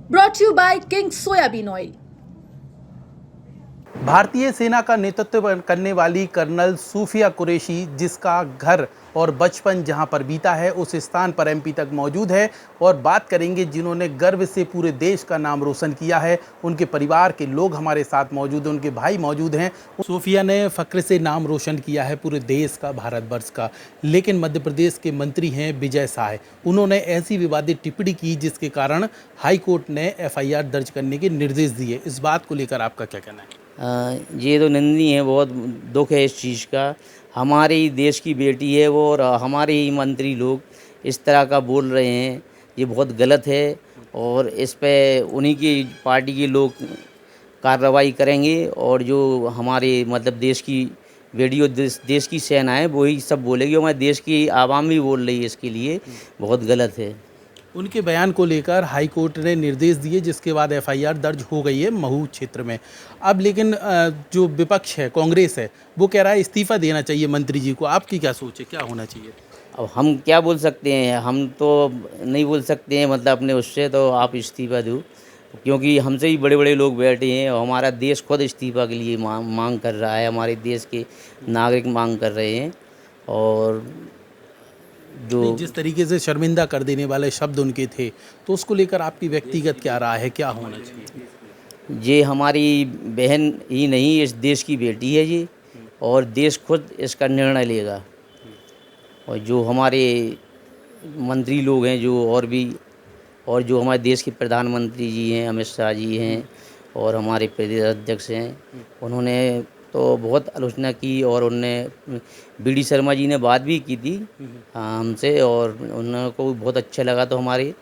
brought to you by King Soybean Oil. भारतीय सेना का नेतृत्व करने वाली कर्नल सूफिया कुरैशी, जिसका घर और बचपन जहां पर बीता है उस स्थान पर एमपी तक मौजूद है और बात करेंगे जिन्होंने गर्व से पूरे देश का नाम रोशन किया है। उनके परिवार के लोग हमारे साथ मौजूद हैं, उनके भाई मौजूद हैं। सूफिया ने फ़ख्र से नाम रोशन किया है पूरे देश का, भारतवर्ष का। लेकिन मध्य प्रदेश के मंत्री हैं विजय शाह, उन्होंने ऐसी विवादित टिप्पणी की जिसके कारण हाई कोर्ट ने एफआईआर दर्ज करने के निर्देश दिए। इस बात को लेकर आपका क्या कहना है? ये तो निंदनीय है, बहुत दुख है इस चीज़ का। हमारे ही देश की बेटी है वो और हमारे ही मंत्री लोग इस तरह का बोल रहे हैं, ये बहुत गलत है और इस पे उन्हीं की पार्टी के लोग कार्रवाई करेंगे और जो हमारे मतलब देश की वीडियो देश की सेना है वही सब बोलेगी। हमारे देश की आवाम भी बोल रही है, इसके लिए बहुत गलत है। उनके बयान को लेकर हाई कोर्ट ने निर्देश दिए, जिसके बाद एफआईआर दर्ज हो गई है महू क्षेत्र में। अब लेकिन जो विपक्ष है, कांग्रेस है, वो कह रहा है इस्तीफा देना चाहिए मंत्री जी को। आपकी क्या सोच है, क्या होना चाहिए? अब हम क्या बोल सकते हैं, हम तो नहीं बोल सकते हैं मतलब अपने उससे, तो आप इस्तीफा दो, क्योंकि हमसे ही बड़े बड़े लोग बैठे हैं और हमारा देश खुद इस्तीफा के लिए मांग कर रहा है। हमारे देश के नागरिक मांग कर रहे हैं और जो जिस तरीके से शर्मिंदा कर देने वाले शब्द उनके थे, तो उसको लेकर आपकी व्यक्तिगत क्या राय है, क्या होना चाहिए? ये हमारी बहन ही नहीं, इस देश की बेटी है ये और देश खुद इसका निर्णय लेगा। और जो हमारे मंत्री लोग हैं और जो हमारे देश के प्रधानमंत्री जी हैं, अमित शाह जी हैं और हमारे प्रदेश अध्यक्ष हैं, उन्होंने तो बहुत आलोचना की और उनने बीडी शर्मा जी ने बात भी की थी हमसे और उनको बहुत अच्छा लगा। तो हमारे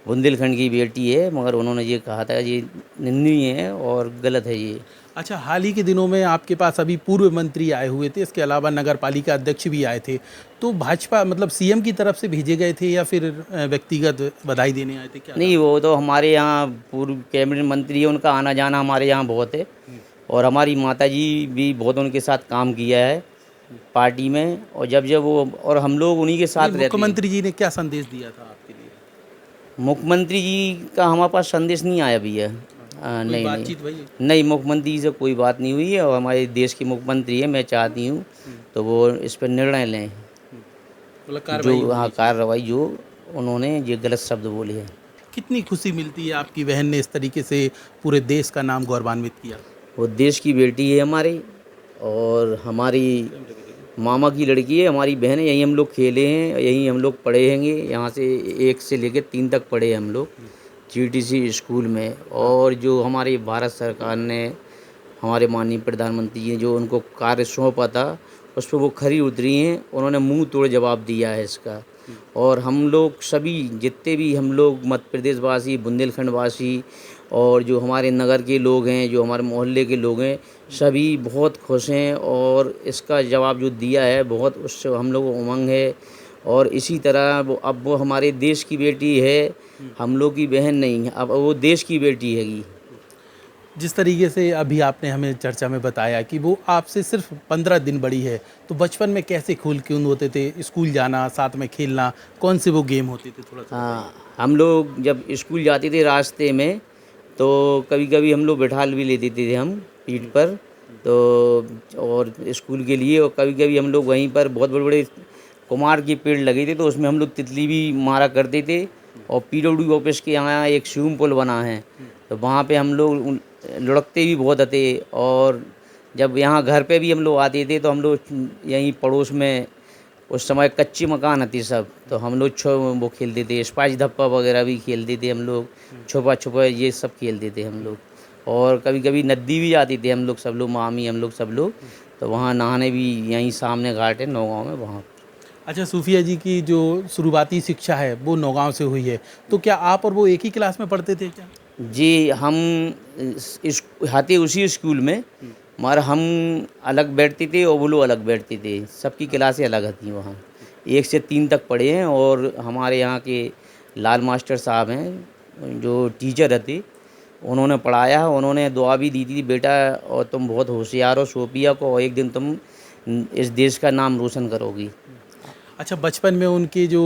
बुंदेलखंड की बेटी है, मगर उन्होंने ये कहा था ये निंदनीय है और गलत है ये। अच्छा, हाल ही के दिनों में आपके पास अभी पूर्व मंत्री आए हुए थे, इसके अलावा नगर पालिका अध्यक्ष भी आए थे, तो भाजपा मतलब सीएम की तरफ से भेजे गए थे या फिर व्यक्तिगत बधाई देने आए थे, क्या? नहीं, वो तो हमारे यहाँ पूर्व कैबिनेट मंत्री है, उनका आना जाना हमारे यहाँ बहुत है और हमारी माता जी भी बहुत उनके साथ काम किया है पार्टी में और जब वो और हम लोग उन्हीं के साथ रहते हैं। मुख्यमंत्री जी ने क्या संदेश दिया था आपके लिए? मुख्यमंत्री जी का हमारे पास संदेश नहीं आया भैया। नहीं बातचीत हुई है? नहीं, मुख्यमंत्री जी से कोई बात नहीं हुई है और हमारे देश के मुख्यमंत्री है, मैं चाहती हूँ तो वो इस पर निर्णय लें, जो हाँ कार्रवाई जो उन्होंने ये गलत शब्द बोले हैं। कितनी खुशी मिलती है आपकी बहन ने इस तरीके से पूरे देश का नाम गौरवान्वित किया? वो देश की बेटी है हमारी और हमारी मामा की लड़की है, हमारी बहन है। यहीं हम लोग खेले हैं, यहीं हम लोग पढ़े हैंगे, यहाँ से 1 से लेकर 3 तक पढ़े हैं हम लोग जीटीसी स्कूल में। और जो हमारी भारत सरकार ने हमारे माननीय प्रधानमंत्री जी जो उनको कार्य सौंपा था उस पर वो खरी उतरी हैं, उन्होंने मुंह तोड़ जवाब दिया है इसका। और हम लोग सभी जितने भी हम लोग मध्य प्रदेश वासी, बुंदेलखंड वासी और जो हमारे नगर के लोग हैं, जो हमारे मोहल्ले के लोग हैं, सभी बहुत खुश हैं और इसका जवाब जो दिया है बहुत उससे हम लोग को उमंग है। और इसी तरह वो हमारे देश की बेटी है, हम लोग की बहन नहीं है, अब वो देश की बेटी हैगी। जिस तरीके से अभी आपने हमें चर्चा में बताया कि वो आपसे सिर्फ 15 दिन बड़ी है, तो बचपन में कैसे खेल कूद होते थे, स्कूल जाना, साथ में खेलना, कौन से वो गेम होते थे, थोड़ा सा? हाँ, हम लोग जब स्कूल जाते थे रास्ते में तो कभी कभी हम लोग बिठा भी लेते थे हम पीठ पर, तो और स्कूल के लिए। और कभी कभी हम लोग वहीं पर बहुत बड़े बड़े कुमार के पेड़ लगे थे तो उसमें हम लोग तितली भी मारा करते थे। और पीडब्ल्यू ऑफिस के यहाँ एक स्विमिंग पूल बना है तो वहाँ पे हम लोग लुढ़कते भी बहुत थे। और जब यहाँ घर पे भी हम लोग आते थे तो हम लोग यहीं पड़ोस में उस समय कच्ची मकान थी सब, तो हम लोग वो खेलते थे, स्पाइस धप्पा वगैरह भी खेलते थे हम लोग, छुपा छुपा ये सब खेलते थे हम लोग। और कभी कभी नदी भी जाते थे हम लोग सब लोग, मामी हम लोग सब लोग, तो वहाँ नहाने भी यहीं सामने घाट है नौगांव में वहाँ। अच्छा, सूफिया जी की जो शुरुआती शिक्षा है वो नौगांव से हुई है, तो क्या आप और वो एक ही क्लास में पढ़ते थे क्या? जी, हम आते उसी स्कूल में, मगर हम अलग बैठते थे और वो लोग अलग बैठते थे, सबकी क्लासें अलग थी वहाँ। 1 से 3 तक पढ़े हैं और हमारे यहाँ के लाल मास्टर साहब हैं जो टीचर थे, उन्होंने पढ़ाया, उन्होंने दुआ भी दी थी, बेटा और तुम बहुत होशियार हो सोफिया को, और एक दिन तुम इस देश का नाम रोशन करोगी। अच्छा, बचपन में उनके जो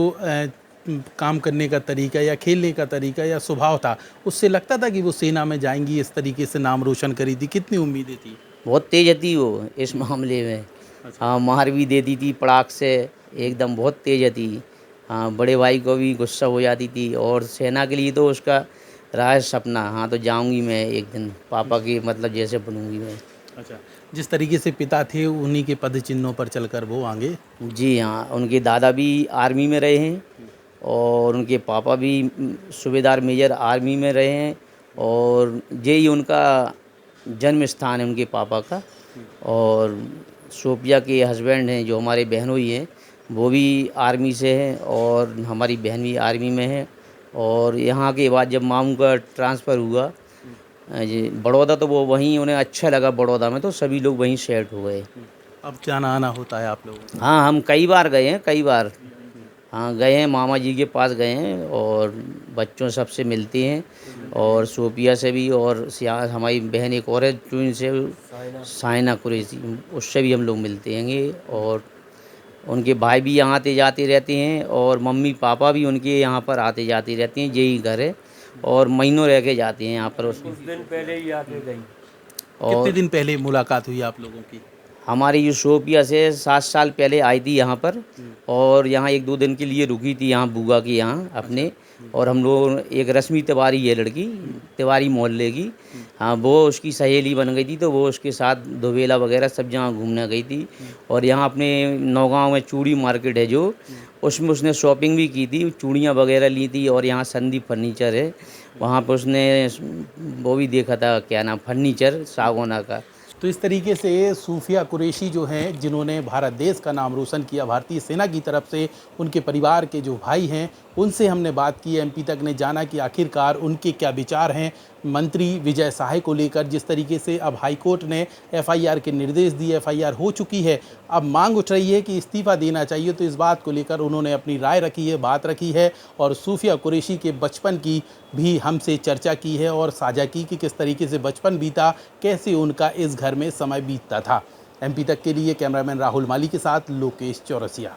काम करने का तरीका या खेलने का तरीका या स्वभाव था, उससे लगता था कि वो सेना में जाएंगी, इस तरीके से नाम रोशन करी थी? कितनी उम्मीदें थी? बहुत तेज थी वो इस मामले में। हाँ, मार भी देती थी पड़ाक से, एकदम बहुत तेज थी। हाँ, बड़े भाई को भी गुस्सा हो जाती थी, और सेना के लिए तो उसका रहा है सपना। हाँ, तो जाऊंगी मैं एक दिन, पापा की मतलब जैसे बनूंगी मैं। अच्छा, जिस तरीके से पिता थे उन्हीं के पद चिन्हों पर चलकर वो आगे। जी हाँ, उनके दादा भी आर्मी में रहे हैं, और उनके पापा भी सूबेदार मेजर आर्मी में रहे हैं, और यही उनका जन्म स्थान है उनके पापा का। और सोफिया के हस्बैंड हैं जो हमारे बहनोई हैं, वो भी आर्मी से हैं, और हमारी बहन भी आर्मी में है। और यहाँ के बाद जब मामू का ट्रांसफ़र हुआ जी बड़ौदा, तो वो वहीं उन्हें अच्छा लगा बड़ौदा में, तो सभी लोग वहीं सेट हो गए। अब जाना आना होता है आप लोगों को? हाँ, हम कई बार गए हैं, कई बार। हाँ, गए हैं, मामा जी के पास गए हैं, और बच्चों सबसे मिलते हैं, और सोफिया से भी, और हमारी बहन एक और है ट्विन से, साइना कुरैशी, उससे भी हम लोग मिलते हैं। और उनके भाई भी यहाँ आते जाते रहते हैं, और मम्मी पापा भी उनके यहाँ पर आते जाते रहते हैं, यही घर है, और महीनों रह के जाते हैं यहाँ पर। कुछ दिन पहले ही आके गई। कितने और दिन पहले मुलाकात हुई आप लोगों की? हमारी जो सोफिया से 7 साल पहले आई थी यहाँ पर, और यहाँ 1-2 दिन के लिए रुकी थी यहाँ बुआ के यहाँ अपने। और हम लोग, एक रश्मि तिवारी है लड़की, तिवारी मोहल्ले की, हाँ, वो उसकी सहेली बन गई थी, तो वो उसके साथ दुबेला वगैरह सब जगह घूमने गई थी। और यहाँ अपने नौगांव में चूड़ी मार्केट है जो, उसमें उसने शॉपिंग भी की थी, चूड़ियाँ वगैरह ली थी। और यहाँ संदीप फर्नीचर है, वहाँ पर उसने वो भी देखा था, क्या नाम, फर्नीचर सागौना का। तो इस तरीके से सूफिया कुरैशी जो हैं, जिन्होंने भारत देश का नाम रोशन किया भारतीय सेना की तरफ से, उनके परिवार के जो भाई हैं उनसे हमने बात की। एमपी तक ने जाना कि आखिरकार उनके क्या विचार हैं मंत्री विजय साहे को लेकर। जिस तरीके से अब हाईकोर्ट ने एफआईआर के निर्देश दिए, एफआईआर हो चुकी है, अब मांग उठ रही है कि इस्तीफा देना चाहिए। तो इस बात को लेकर उन्होंने अपनी राय रखी है, बात रखी है, और सूफिया कुरैशी के बचपन की भी हमसे चर्चा की है, और साझा की कि किस तरीके से बचपन बीता, कैसे उनका इस घर में समय बीतता था। एमपी तक के लिए कैमरामैन राहुल माली के साथ लोकेश चौरसिया।